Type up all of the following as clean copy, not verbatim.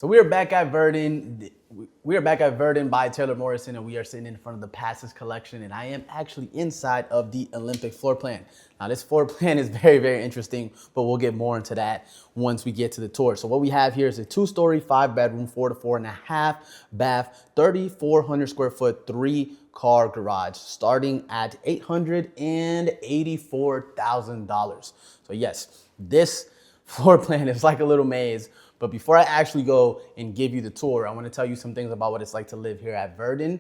So we are back at Verdin. We are back at Verdin by Taylor Morrison, and we are sitting in front of the Passes collection, and I am actually inside of the Olympic floor plan. Now, this floor plan is very, very interesting, but we'll get more into that once we get to the tour. So what we have here is a 2-story, 5-bedroom, 4 to 4.5 bath, 3,400 square foot, 3-car garage, starting at $884,000. So yes, this floor plan is like a little maze. But before I actually go and give you the tour, I want to tell you some things about what it's like to live here at Verdin,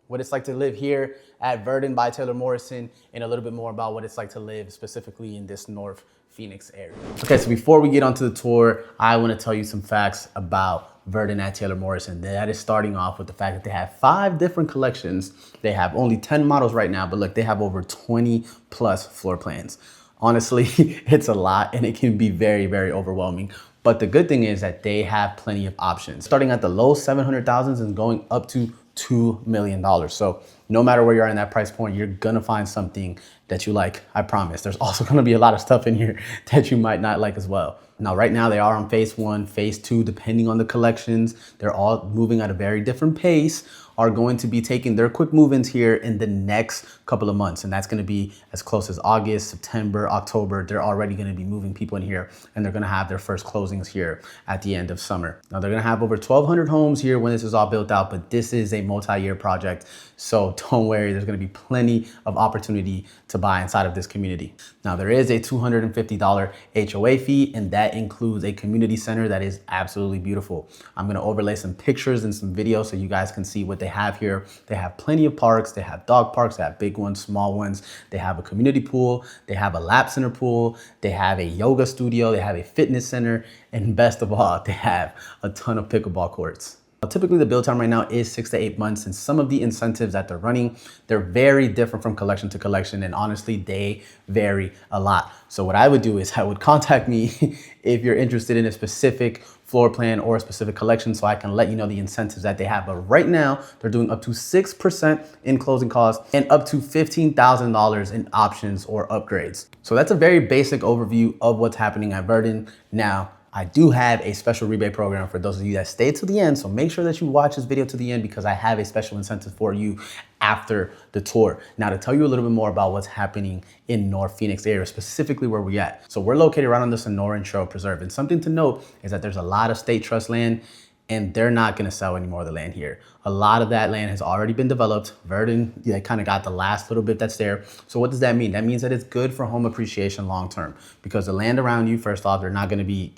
what it's like to live here at Verdin by Taylor Morrison, and a little bit more about what it's like to live specifically in this North Phoenix area. Okay, so before we get onto the tour, I want to tell you some facts about Verdin at Taylor Morrison. That is starting off with the fact that they have 5 different collections. They have only 10 models right now, but look, they have over 20 plus floor plans. Honestly, it's a lot and it can be very, very overwhelming. But the good thing is that they have plenty of options, starting at the low 700,000s and going up to $2 million. So no matter where you are in that price point, you're gonna find something that you like, I promise. There's also gonna be a lot of stuff in here that you might not like as well. Now, right now they are on phase 1, phase 2, depending on the collections. They're all moving at a very different pace, are going to be taking their quick move-ins here in the next couple of months. And that's gonna be as close as August, September, October. They're already gonna be moving people in here and they're gonna have their first closings here at the end of summer. Now they're gonna have over 1,200 homes here when this is all built out, but this is a multi-year project. So don't worry, there's gonna be plenty of opportunity to buy inside of this community. Now there is a $250 HOA fee, and that includes a community center that is absolutely beautiful. I'm gonna overlay some pictures and some videos so you guys can see what they have here. They have plenty of parks. They have dog parks. They have big ones, small ones. They have a community pool. They have a lap center pool. They have a yoga studio. They have a fitness center. And best of all, they have a ton of pickleball courts. Typically, the build time right now is 6 to 8 months, and some of the incentives that they're running, they're very different from collection to collection, and honestly, they vary a lot. So what I would do is I would contact me if you're interested in a specific floor plan or a specific collection so I can let you know the incentives that they have. But right now, they're doing up to 6% in closing costs and up to $15,000 in options or upgrades. So that's a very basic overview of what's happening at Verdin. Now, I do have a special rebate program for those of you that stay to the end. So make sure that you watch this video to the end because I have a special incentive for you after the tour. Now, to tell you a little bit more about what's happening in North Phoenix area, specifically where we're at. So we're located right on the Sonoran Desert Preserve. And something to note is that there's a lot of state trust land and they're not gonna sell any more of the land here. A lot of that land has already been developed. Verdin, they kind of got the last little bit that's there. So what does that mean? That means that it's good for home appreciation long-term because the land around you, first off, they're not gonna be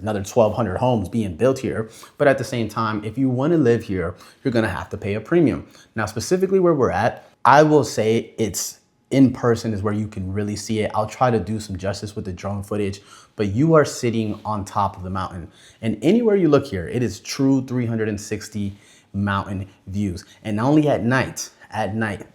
another 1,200 homes being built here. But at the same time, if you wanna live here, you're gonna have to pay a premium. Now, specifically where we're at, I will say it's in person is where you can really see it. I'll try to do some justice with the drone footage, but you are sitting on top of the mountain. And anywhere you look here, it is true 360 mountain views. And not only at night,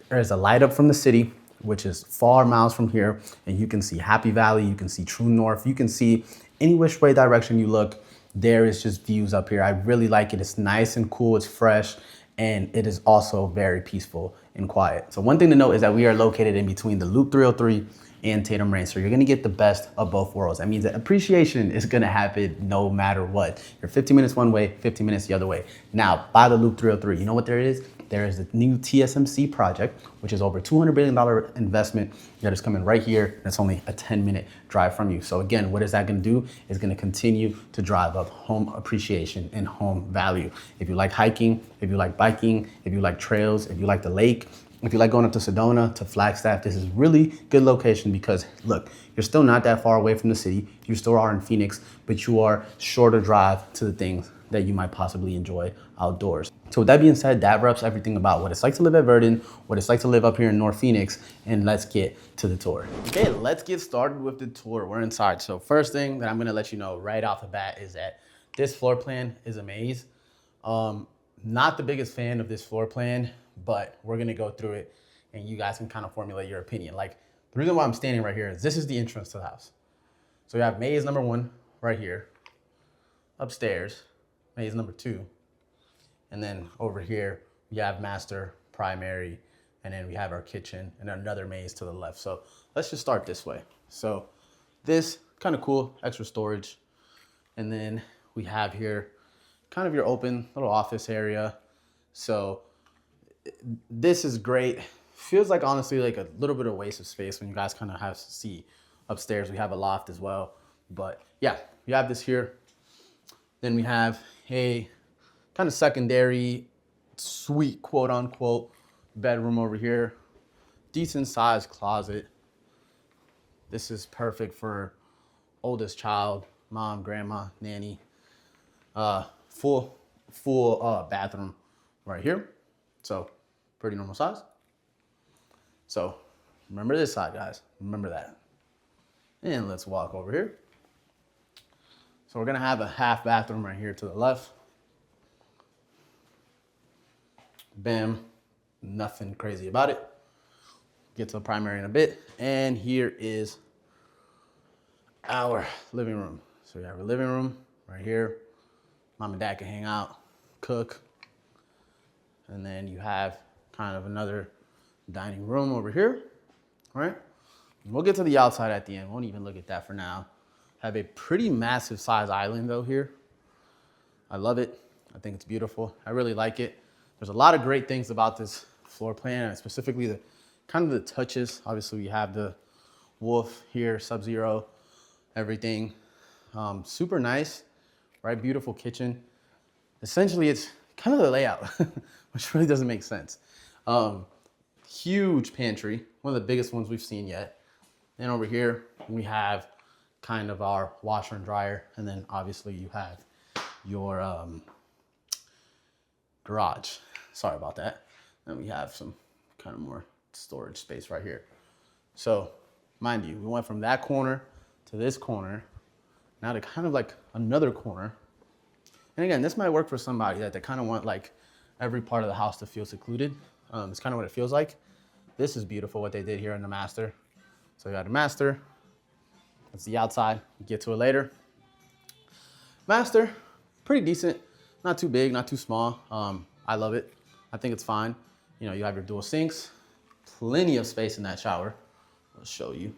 there's a light up from the city, which is far miles from here. And you can see Happy Valley, you can see True North, you can see any which way direction you look, there is just views up here. I really like it. It's nice and cool, it's fresh, and it is also very peaceful and quiet. So one thing to note is that we are located in between the Loop 303 and Tatum Range. So you're gonna get the best of both worlds. That means that appreciation is gonna happen no matter what. You're 15 minutes one way, 15 minutes the other way. Now, by the Loop 303, you know what there is? There is the new TSMC project, which is over $200 billion investment that is coming right here. That's only a 10-minute drive from you. So again, what is that gonna do? It's gonna continue to drive up home appreciation and home value. If you like hiking, if you like biking, if you like trails, if you like the lake, if you like going up to Sedona, to Flagstaff, this is really good location because look, you're still not that far away from the city. You still are in Phoenix, but you are shorter drive to the things that you might possibly enjoy outdoors. So with that being said, that wraps everything about what it's like to live at Verdin, what it's like to live up here in North Phoenix, and let's get to the tour. Okay, let's get started with the tour. We're inside. So first thing that I'm gonna let you know right off the bat is that this floor plan is a maze. Not the biggest fan of this floor plan, but we're gonna go through it and you guys can kind of formulate your opinion. Like the reason why I'm standing right here is this is the entrance to the house. So we have maze number 1 right here, upstairs, maze number 2. And then over here, we have master, primary, and then we have our kitchen and another maze to the left. So let's just start this way. So this kind of cool, extra storage. And then we have here kind of your open little office area. So this is great. Feels like honestly like a little bit of waste of space when you guys kind of have to see upstairs. We have a loft as well, but yeah, we have this here. Then we have a kind of secondary suite, quote unquote, bedroom over here. Decent sized closet. This is perfect for oldest child, mom, grandma, nanny. Full bathroom right here. So pretty normal size. So remember this side, guys. Remember that. And let's walk over here. So we're gonna have a half bathroom right here to the left. Bam, nothing crazy about it. Get to the primary in a bit. And here is our living room. So we have our living room right here. Mom and dad can hang out, cook. And then you have kind of another dining room over here, right? We'll get to the outside at the end. Won't even look at that for now. Have a pretty massive size island though here. I love it. I think it's beautiful. I really like it. There's a lot of great things about this floor plan, and specifically the kind of the touches. Obviously we have the wolf here, Sub-Zero, everything. Super nice, right? Beautiful kitchen. Essentially it's kind of the layout, which really doesn't make sense. Huge pantry, one of the biggest ones we've seen yet. And over here we have kind of our washer and dryer, and then obviously you have your garage. Sorry about that. And we have some kind of more storage space right here. So mind you, we went from that corner to this corner, now to kind of like another corner. And again, this might work for somebody that they kind of want like every part of the house to feel secluded. It's kind of what it feels like. This is beautiful what they did here in the master. So you got a master. That's the outside. We'll get to it later. Master, pretty decent. Not too big, not too small. I love it. I think it's fine. You know, you have your dual sinks. Plenty of space in that shower. I'll show you.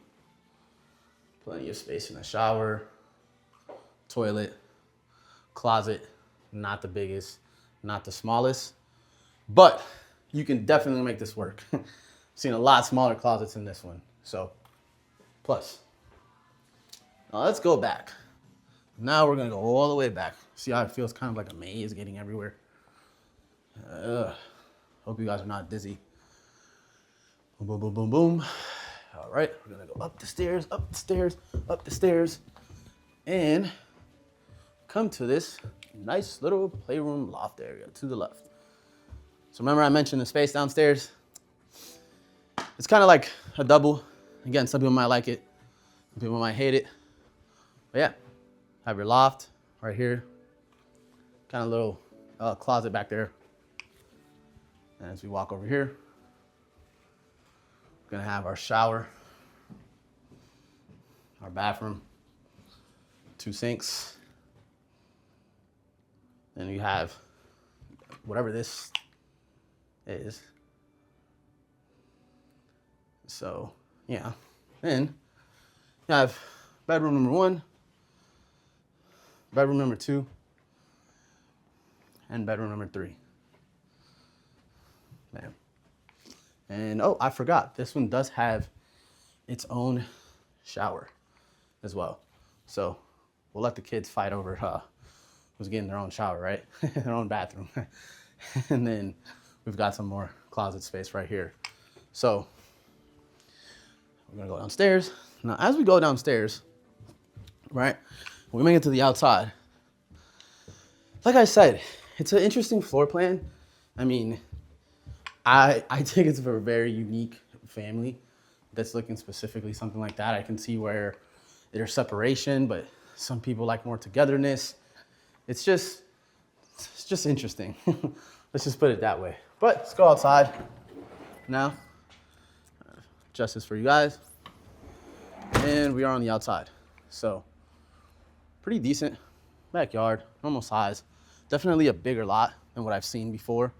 Plenty of space in the shower. Toilet. Closet. Not the biggest, not the smallest. But you can definitely make this work. I've seen a lot smaller closets in this one. So, plus. Now let's go back. Now we're gonna go all the way back. See how it feels kind of like a maze getting everywhere. Hope you guys are not dizzy. Boom, boom, boom, boom, boom. All right, we're gonna go up the stairs, up the stairs, up the stairs, and come to this nice little playroom loft area to the left. So remember I mentioned the space downstairs? It's kind of like a double. Again, some people might like it, some people might hate it. But yeah, have your loft right here. Kind of little closet back there. And as we walk over here, we're gonna have our shower, our bathroom, 2 sinks. Then you have whatever this is. So yeah, then you have bedroom number 1, bedroom number 2, and bedroom number 3. Man. And oh, I forgot, this one does have its own shower as well. So we'll let the kids fight over who's getting their own shower, right? Their own bathroom. And then we've got some more closet space right here. So we're gonna go downstairs. Now, as we go downstairs, right, when we make it to the outside, like I said, it's an interesting floor plan. I mean, I think it's for a very unique family that's looking specifically something like that. I can see where there's separation, but some people like more togetherness. It's just interesting. Let's just put it that way. But let's go outside now. Adjust this for you guys. And we are on the outside. So pretty decent backyard, normal size. Definitely a bigger lot than what I've seen before.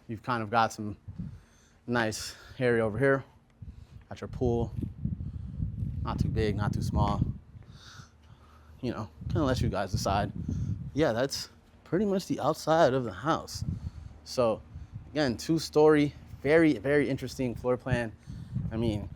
You've kind of got some nice area over here. Got your pool. Not too big, not too small. you know, kind of let you guys decide. Yeah, that's pretty much the outside of the house. So again, 2-story, very, very interesting floor plan. I mean,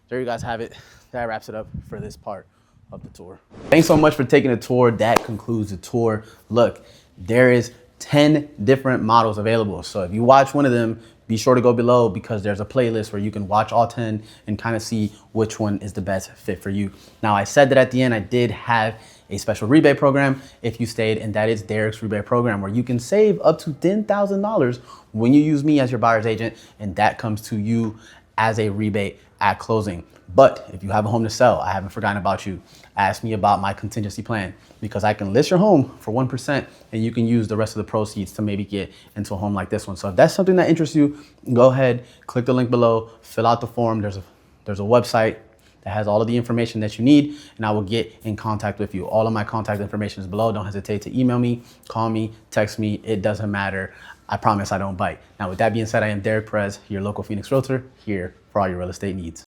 there you guys have it. That wraps it up for this part of the tour. Thanks so much for taking a tour. That concludes the tour. Look, there is 10 different models available. So if you watch one of them, be sure to go below because there's a playlist where you can watch all 10 and kind of see which one is the best fit for you. Now, I said that at the end, I did have a special rebate program if you stayed, and that is Derek's rebate program, where you can save up to $10,000 when you use me as your buyer's agent, and that comes to you as a rebate at closing. But if you have a home to sell, I haven't forgotten about you. Ask me about my contingency plan because I can list your home for 1% and you can use the rest of the proceeds to maybe get into a home like this one. So if that's something that interests you, go ahead, click the link below, fill out the form. There's a website that has all of the information that you need, and I will get in contact with you. All of my contact information is below. Don't hesitate to email me, call me, text me. It doesn't matter. I promise I don't bite. Now, with that being said, I am Derek Perez, your local Phoenix Realtor, here for all your real estate needs.